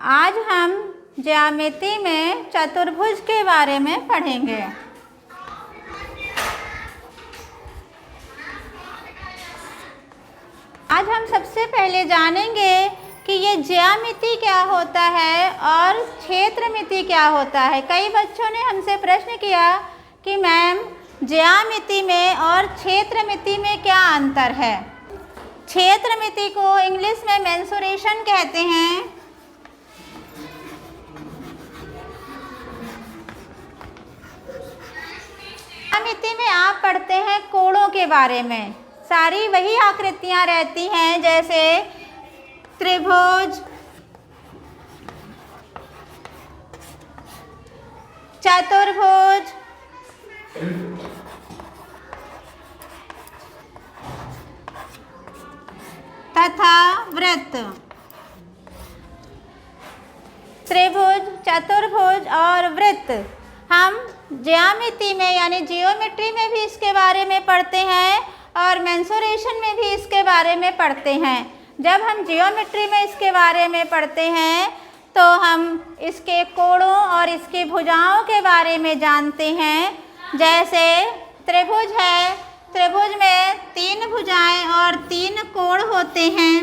आज हम ज्यामिति में चतुर्भुज के बारे में पढ़ेंगे। आज हम सबसे पहले जानेंगे कि ये ज्यामिति क्या होता है और क्षेत्रमिति क्या होता है। कई बच्चों ने हमसे प्रश्न किया कि मैम ज्यामिति में और क्षेत्रमिति में क्या अंतर है। क्षेत्रमिति को इंग्लिश में मेंसुरेशन कहते हैं। ज्यामिति में आप पढ़ते हैं कोणों के बारे में। सारी वही आकृतियां रहती हैं जैसे त्रिभुज, चतुर्भुज, तथा वृत्त। त्रिभुज, चतुर्भुज और वृत्त हम ज्यामिति में यानी जियोमेट्री में भी इसके बारे में पढ़ते हैं और मेंसुरेशन में भी इसके बारे में पढ़ते हैं। जब हम जियोमेट्री में इसके बारे में पढ़ते हैं तो हम इसके कोणों और इसकी भुजाओं के बारे में जानते हैं। जैसे त्रिभुज है, त्रिभुज में 3 भुजाएं और 3 कोण होते हैं।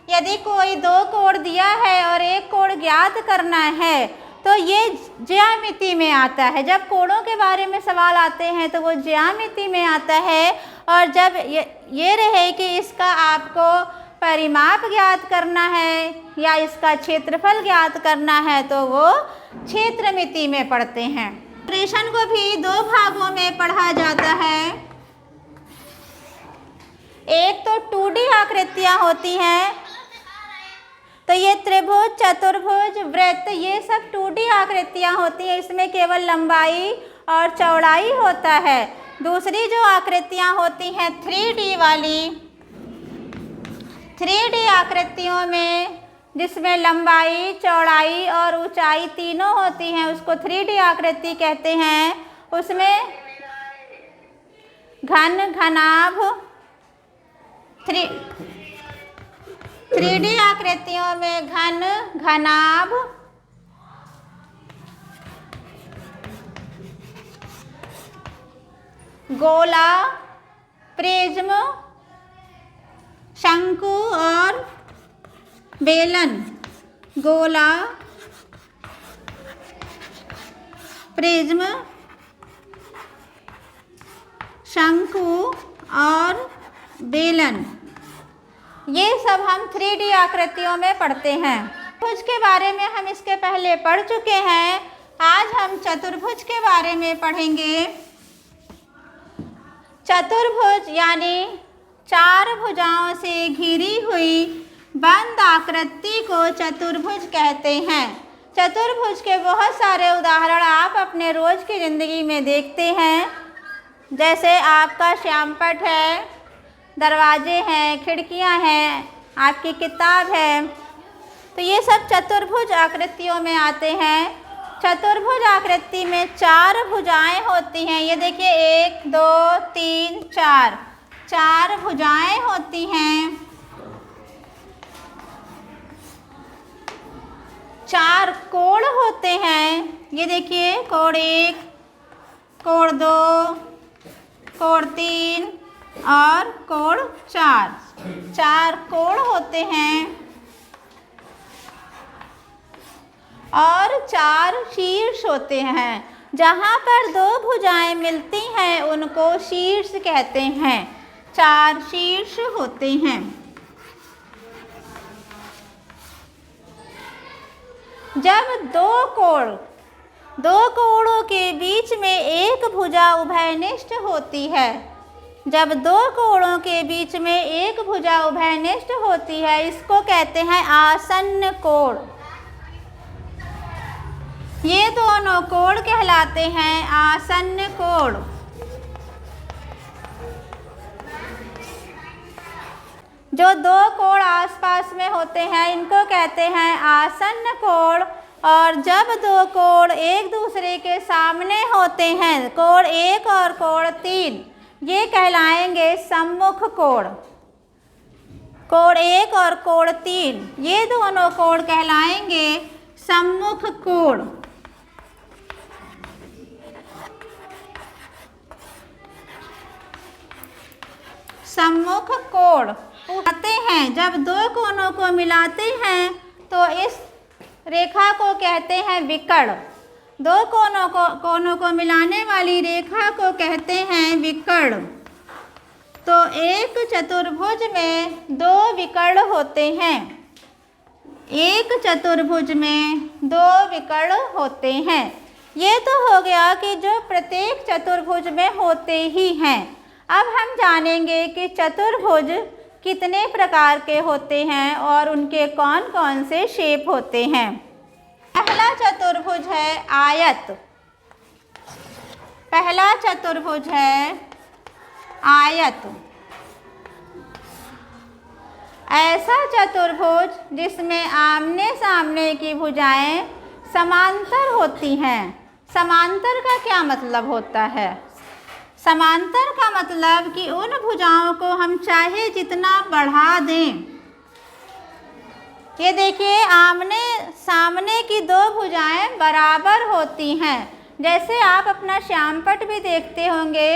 यदि कोई 2 कोण दिया है और एक कोण ज्ञात करना है तो ये ज्यामिति में आता है। जब कोणों के बारे में सवाल आते हैं तो वो ज्यामिति में आता है। और जब ये रहे कि इसका आपको परिमाप ज्ञात करना है या इसका क्षेत्रफल ज्ञात करना है तो वो क्षेत्रमिति में पढ़ते हैं। मेंसुरेशन को भी 2 भागों में पढ़ा जाता है। एक तो 2D आकृतियाँ होती हैं, तो ये त्रिभुज, चतुर्भुज, वृत्त ये सब 2D आकृतियाँ होती हैं। इसमें केवल लंबाई और चौड़ाई होता है। दूसरी जो आकृतियाँ होती हैं 3D वाली, 3D आकृतियों में जिसमें लंबाई, चौड़ाई और ऊंचाई तीनों होती हैं उसको 3D आकृति कहते हैं। उसमें घन, घनाभ, 3D आकृतियों में घन, घनाभ, गोला, प्रिज्म, शंकु और बेलन। गोला, प्रिज्म, शंकु और बेलन, ये सब हम 3D आकृतियों में पढ़ते हैं। त्रिभुज के बारे में हम इसके पहले पढ़ चुके हैं। आज हम चतुर्भुज के बारे में पढ़ेंगे। चतुर्भुज यानी 4 भुजाओं से घिरी हुई बंद आकृति को चतुर्भुज कहते हैं। चतुर्भुज के बहुत सारे उदाहरण आप अपने रोज की ज़िंदगी में देखते हैं। जैसे आपका श्यामपट्ट है, दरवाजे हैं, खिड़कियां हैं, आपकी किताब है, तो ये सब चतुर्भुज आकृतियों में आते हैं। चतुर्भुज आकृति में 4 भुजाएं होती हैं। ये देखिए 1, 2, 3, 4 भुजाएं होती हैं। 4 कोण होते हैं। ये देखिए कोण 1, कोण 2, कोण 3 और कोण 4 कोण होते हैं। और 4 शीर्ष होते हैं। जहाँ पर 2 भुजाएं मिलती हैं उनको शीर्ष कहते हैं। 4 शीर्ष होते हैं। जब 2 कोणों के बीच में एक भुजा उभयनिष्ठ होती है, जब 2 कोणों के बीच में एक भुजा उभयनिष्ठ होती है इसको कहते हैं आसन्न कोण। ये दोनों कोण कहलाते हैं आसन्न कोण। जो 2 कोण आसपास में होते हैं इनको कहते हैं आसन्न कोण। और जब 2 कोण एक दूसरे के सामने होते हैं, कोण 1 और कोण 3, ये कहलाएंगे सम्मुख कोण। कोण 1 और कोण 3 ये दोनों कोण कहलाएंगे सम्मुख कोण। सम्मुख कोण आते हैं, जब दो कोनों को मिलाते हैं तो इस रेखा को कहते हैं विकर्ण। दो कोनों को मिलाने वाली रेखा को कहते हैं विकर्ण। तो एक चतुर्भुज में दो विकर्ण होते हैं। एक चतुर्भुज में दो विकर्ण होते हैं। ये तो हो गया कि जो प्रत्येक चतुर्भुज में होते ही हैं। अब हम जानेंगे कि चतुर्भुज कितने प्रकार के होते हैं और उनके कौन कौन से शेप होते हैं। पहला चतुर्भुज है आयत। पहला चतुर्भुज है आयत। ऐसा चतुर्भुज जिसमें आमने सामने की भुजाएं समांतर होती हैं। समांतर का क्या मतलब होता है? समांतर का मतलब कि उन भुजाओं को हम चाहे जितना बढ़ा दें। ये देखिए, आमने सामने की दो भुजाएं बराबर होती हैं। जैसे आप अपना श्यामपट्ट भी देखते होंगे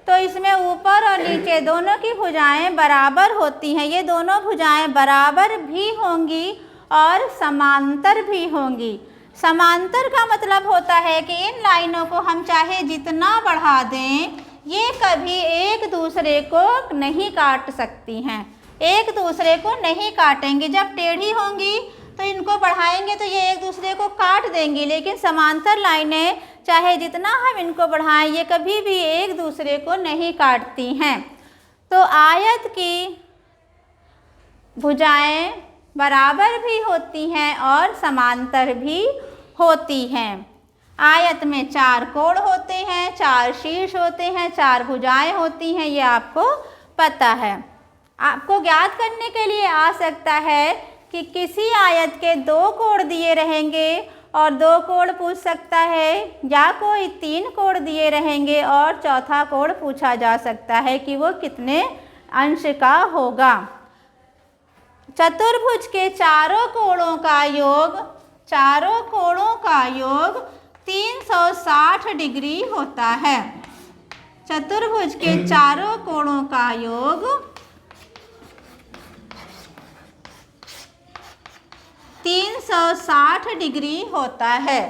तो इसमें ऊपर और नीचे दोनों की भुजाएं बराबर होती हैं। ये दोनों भुजाएं बराबर भी होंगी और समांतर भी होंगी। समांतर का मतलब होता है कि इन लाइनों को हम चाहे जितना बढ़ा दें, ये कभी एक दूसरे को नहीं काट सकती हैं। एक दूसरे को नहीं काटेंगी। जब टेढ़ी होंगी तो इनको बढ़ाएंगे तो ये एक दूसरे को काट देंगी, लेकिन समांतर लाइनें चाहे जितना हम इनको बढ़ाएं, ये कभी भी एक दूसरे को नहीं काटती हैं। तो आयत की भुजाएं बराबर भी होती हैं और समांतर भी होती हैं। आयत में चार कोण होते हैं, चार शीर्ष होते हैं, चार भुजाएं होती हैं, ये आपको पता है। आपको ज्ञात करने के लिए आ सकता है कि किसी आयत के दो कोण दिए रहेंगे और दो कोण पूछ सकता है, या कोई तीन कोण दिए रहेंगे और चौथा कोण पूछा जा सकता है कि वो कितने अंश का होगा। चतुर्भुज के चारों कोणों का योग 360 डिग्री होता है। चतुर्भुज के चारों कोणों का योग 360 डिग्री होता है।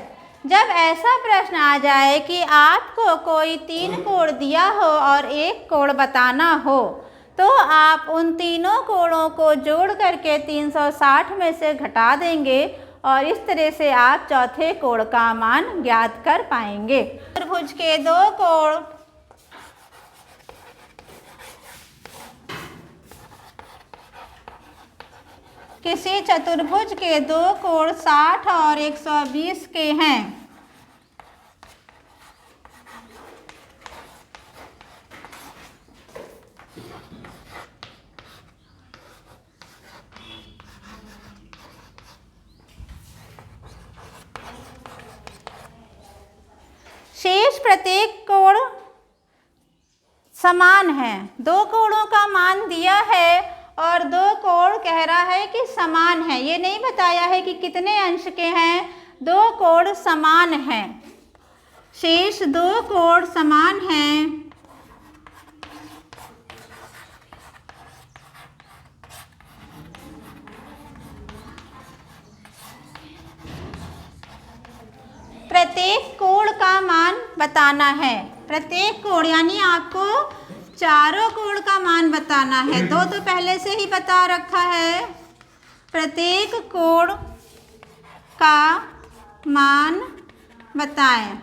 जब ऐसा प्रश्न आ जाए कि आपको कोई तीन कोण दिया हो और एक कोण बताना हो, तो आप उन तीनों कोणों को जोड़ करके 360 में से घटा देंगे और इस तरह से आप चौथे कोण का मान ज्ञात कर पाएंगे। चतुर्भुज के दो कोण किसी चतुर्भुज के दो कोण 60 और 120 के हैं। शेष प्रत्येक कोण समान है। दो कोणों का मान दिया है और दो कोण कह रहा है कि समान है। ये नहीं बताया है कि कितने अंश के हैं। दो कोण समान हैं। शेष दो कोण समान हैं। प्रत्येक कोण का मान बताना है। प्रत्येक कोण यानी आपको चारों कोण का मान बताना है। दो तो पहले से ही बता रखा है। प्रत्येक कोण का मान बताएं।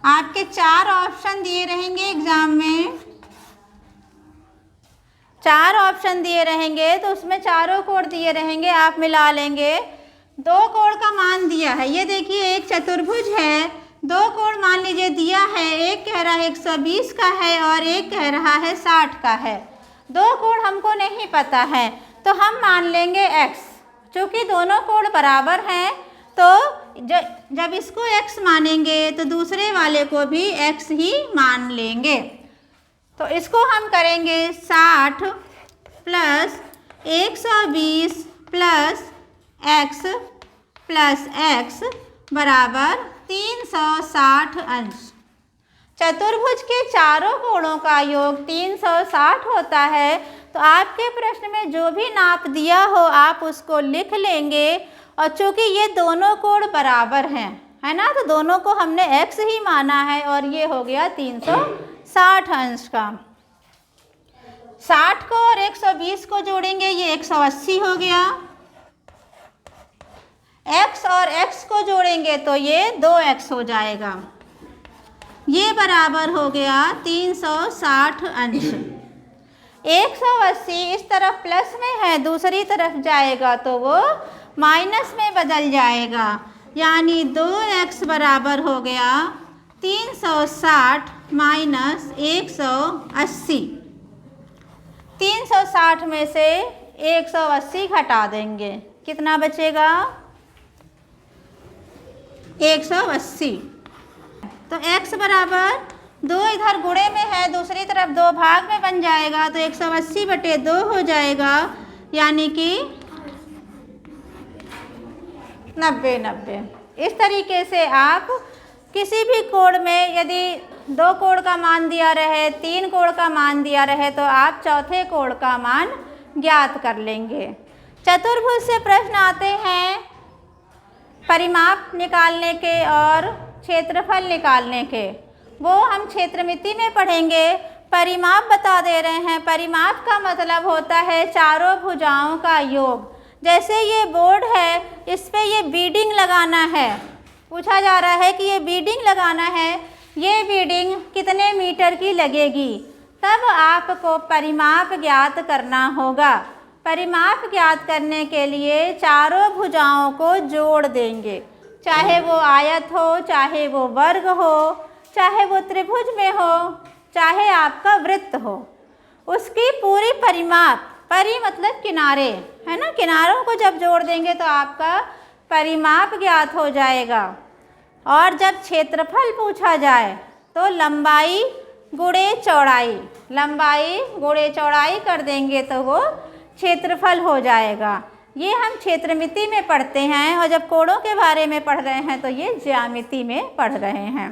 आपके चार ऑप्शन दिए रहेंगे एग्जाम में। चार ऑप्शन दिए रहेंगे तो उसमें चारों कोण दिए रहेंगे, आप मिला लेंगे। दो कोण का मान दिया है। ये देखिए, एक चतुर्भुज है, दो कोण मान लीजिए दिया है। एक कह रहा है 120 का है और एक कह रहा है 60 का है। दो कोण हमको नहीं पता है तो हम मान लेंगे x। चूँकि दोनों कोण बराबर हैं तो जब इसको x मानेंगे तो दूसरे वाले को भी x ही मान लेंगे। तो इसको हम करेंगे 60 plus 120 plus x plus x बराबर 360 अंश। चतुर्भुज के चारों कोणों का योग 360 होता है। तो आपके प्रश्न में जो भी नाप दिया हो आप उसको लिख लेंगे। और चूंकि ये दोनों कोण बराबर हैं, है ना, तो दोनों को हमने x ही माना है और ये हो गया 360 अंश का। 60 को और 120 को जोड़ेंगे, ये 180 हो गया। x और x को जोड़ेंगे तो ये 2x हो जाएगा। ये बराबर हो गया 360 अंश। 180 इस तरफ प्लस में है, दूसरी तरफ जाएगा तो वो माइनस में बदल जाएगा, यानी 2x बराबर हो गया 360 माइनस 180। 360 में से 180 घटा देंगे, कितना बचेगा? 180। तो x बराबर 2 इधर गुणे में है, दूसरी तरफ 2 भाग में बन जाएगा, तो 180/2 हो जाएगा, यानी कि 90। इस तरीके से आप किसी भी कोण में यदि 2 कोण का मान दिया रहे, 3 कोण का मान दिया रहे, तो आप चौथे कोण का मान ज्ञात कर लेंगे। चतुर्भुज से प्रश्न आते हैं परिमाप निकालने के और क्षेत्रफल निकालने के, वो हम क्षेत्रमिति में पढ़ेंगे। परिमाप बता दे रहे हैं। परिमाप का मतलब होता है चारों भुजाओं का योग। जैसे ये बोर्ड है, इस पे ये बीडिंग लगाना है, पूछा जा रहा है कि ये बीडिंग लगाना है, ये बीडिंग कितने मीटर की लगेगी, तब आपको परिमाप ज्ञात करना होगा। परिमाप ज्ञात करने के लिए चारों भुजाओं को जोड़ देंगे, चाहे वो आयत हो, चाहे वो वर्ग हो, चाहे वो त्रिभुज में हो, चाहे आपका वृत्त हो, उसकी पूरी परिमाप, परि मतलब किनारे, है ना, किनारों को जब जोड़ देंगे तो आपका परिमाप ज्ञात हो जाएगा। और जब क्षेत्रफल पूछा जाए तो लंबाई गुणे चौड़ाई, लंबाई गुणे चौड़ाई कर देंगे तो वो क्षेत्रफल हो जाएगा। ये हम क्षेत्रमिति में पढ़ते हैं, और जब कोणों के बारे में पढ़ रहे हैं तो ये ज्यामिति में पढ़ रहे हैं।